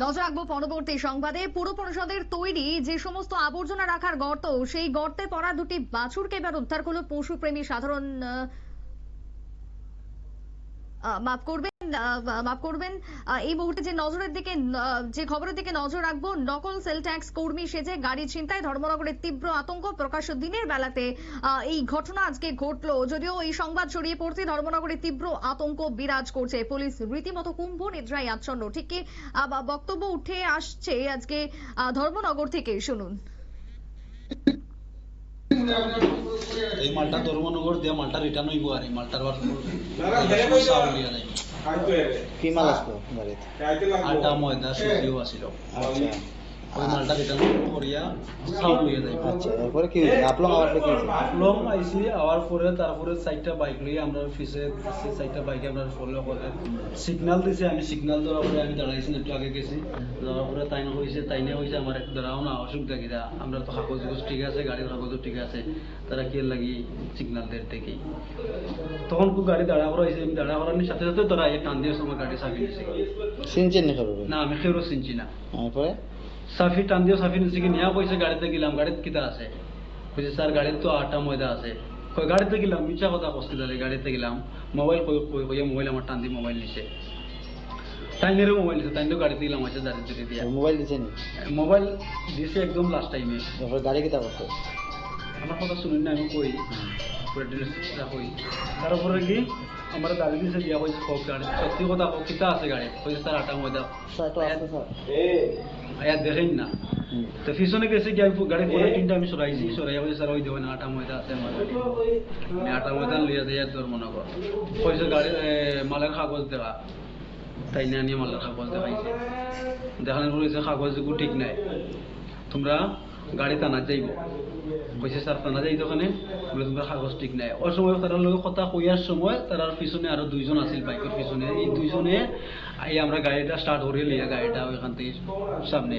নজর রাখবো পরবর্তী সংবাদে। পুর পরিষদের তৈরি যে সমস্ত আবর্জনা রাখার গর্ত, সেই গর্তে পড়া দুটি বাছুরকে এবার উদ্ধার করলো পশুপ্রেমী সাধারণ মাফ করবেন এই মুহূর্তে যে নজরের দিকে যে খবরের দিকে নজর রাখবো, নকল সেল ট্যাক্স কর্মী সেজে গাড়ি ছিনতাই, ধর্মনগরের তীব্র আতঙ্ক। প্রকাশ্য দিনের বেলাতে এই ঘটনা আজকে ঘটলো। যদিও এই সংবাদ ছড়িয়ে পড়তে ধর্মনগরে তীব্র আতঙ্ক বিরাজ করছে। পুলিশ রীতিমতো কুম্ভ নিদ্রায় আচ্ছন্ন। ঠিক কি বক্তব্য উঠে আসছে আজকে ধর্মনগর থেকে, শুনুন। এই মালটা ধর্মনগর দিয়ে মালটা রিটার্ন হইব আর এই মালটার কি মাল আসলো গাড়িতে? আটা ময়দা সুজিও আছিল। ওই মালটা রিটার্ন করিয়া চাউল লইয়া যাইব। আচ্ছা, এরপরে কি হইছে? আপলং আবার কি হইছে? আপলং আইছি আওয়ার পরে তারপরে চারটা বাইক লইয়া আমরা অফিসে চারটা বাইকে আমরা ফলো করে সিগন্যাল দিছে। আমি সিগন্যাল দেওয়ার পরে আমি দাঁড়াইছি, একটু আগে গেছি। যাওয়ার পরে তাইনে হয়েছে আমার একটু দাঁড়াও না, অসুবিধা কিনা, আমরা তো কাগজ ঠিক আছে, গাড়ির কাগজও ঠিক আছে, তারা কি লাগি সিগন্যাল দের থেকেই তখন খুব গাড়ি দাঁড়া করা হয়েছে। আমি দাঁড়া করার সাথে সাথে তারা টান দিয়ে আমার গাড়ি চাবি নিয়েছে। চিনছেন না খবর? না, আমি কেউ চিনছি না। তারপরে সাফি টান দিয়ে সাফি নিচে নিয়ে কইছে গাড়িতে গেলাম, গাড়িতে কিতা আছে? কইছে স্যার গাড়ির তো আটা ময়দা আছে। কই গাড়িতে গেলাম, মিছা কথা কইছি, তাহলে গাড়িতে গেলাম। মোবাইল কইয়া মোবাইল আমার টান দিয়ে মোবাইল নিছে, টাইনেরও মোবাইল নিছে, টাইনেরও গাড়িতে গেলাম আছে দাঁড়িয়ে দিয়ে। মোবাইল দিছেন? মোবাইল দিছে একদম লাস্ট টাইমে। তারপরে গাড়ি কিতা করতো? আমার কথা শুনুন না, আমি কই কই তারপরে কি আমার গাড়ি দিছে দিয়া কইছে সব গাড়ি সত্যি কথা কিতা আছে গাড়ি? কইছে স্যার আটা ময়দা আয়া দেখেন না। তো পিছনে গেছে কি গাড়ি পরে তিনটা আমি সরাইয়া কইছে স্যার ওই দেবেন আটা ময়দা আছে আমার। আমি আটা ময়দা লইয়া যাই ধর্মনগর। কইছে গাড়ি মালের কাগজ দেখা, তাই না নিয়ে মালের কাগজ দেখাইছে। দেখানোর পর কাগজ যেগুলো ঠিক নাই, তোমরা গাড়ি টানা যাইব। কইছে স্যার টানা যাই দোকানে, বলে তোমরা কাগজ ঠিক নাই। ওই সময় তার লগে কথা কইয়ার সময় তার পিছনে আরো দুইজন আছিল বাইকের পিছনে। এই দুইজনে আই আমরা গাড়িটা স্টার্ট করে লিয়া গাড়িটা ওইখান থেকে সামনে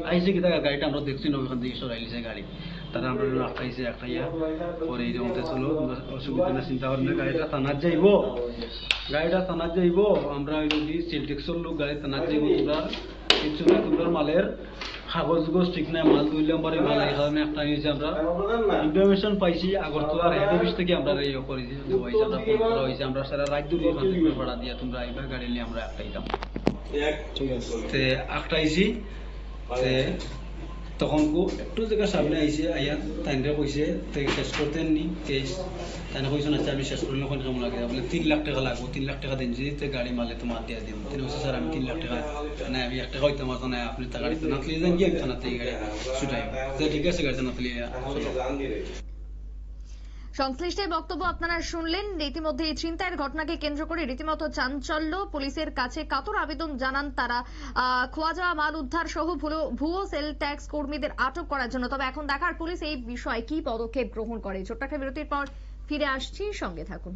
আইছে কি তার গাড়িটা আমরা দেখছি না, ওইখান থেকে সরাইলিছে গাড়ি। তারা আমরা আটকাইছে, আটকাইয়া পরে এই রকম চলো অসুবিধা না, চিন্তা করেন না, গাড়িটা থানার যাইব, গাড়িটা থানার যাইব। আমরা ওই যদি সেলটেক্সর লোক গাড়ি থানার যাইব, তোমরা কিছু না, তোমরা মালের কাগজ ঠিক নাই, মাল 2 নম্বরে মাল। এই কারণে একটা হয়েছে আমরা ইনফরমেশন পাইছি আগরতলার হেড অফিস থেকে আমরা ইয়ে করেছি, হয়েছে আমরা সারা রাত ধরে ভাড়া দিয়া তোমরা আইবা গাড়ি নিয়ে আমরা একটাইতাম। ঠিক আছে, একটাইছি তখন একটু জায়গা সামনে আইছে, আইয়া তাইনরা কইছে শেষ করতেন নি কেস। তাইনা কইছেন আচ্ছা আমি শেষ করলে কোন কেমন লাগে? বলে 3 লাখ টাকা লাগবো, 3 লাখ টাকা দিন যদি গাড়ি মারলে তোমার দিয়ে দিন। তিনি বলছে স্যার আমি 3 লাখ টাকা না, আমি 1 টাকা হইতে আমার তো না, আপনি তা গাড়িতে না তুলিয়ে যান, গিয়ে থানাতে গাড়ি ছুটাই। ঠিক আছে, গাড়িতে না তুলিয়ে সংশ্লিষ্টের বক্তব্য আপনারা শুনলেন। ইতিমধ্যে এই ছিনতাইয়ের ঘটনাকে কেন্দ্র করে রীতিমতো চাঞ্চল্য। পুলিশের কাছে কাতর আবেদন জানান তারা খোয়া যাওয়া মাল উদ্ধার সহ ভুয়ো সেল ট্যাক্স কর্মীদের আটক করার জন্য। তবে এখন দেখার পুলিশ এই বিষয়ে কি পদক্ষেপ গ্রহণ করে। ছোট্ট একটা বিরতির পর ফিরে আসছি, সঙ্গে থাকুন।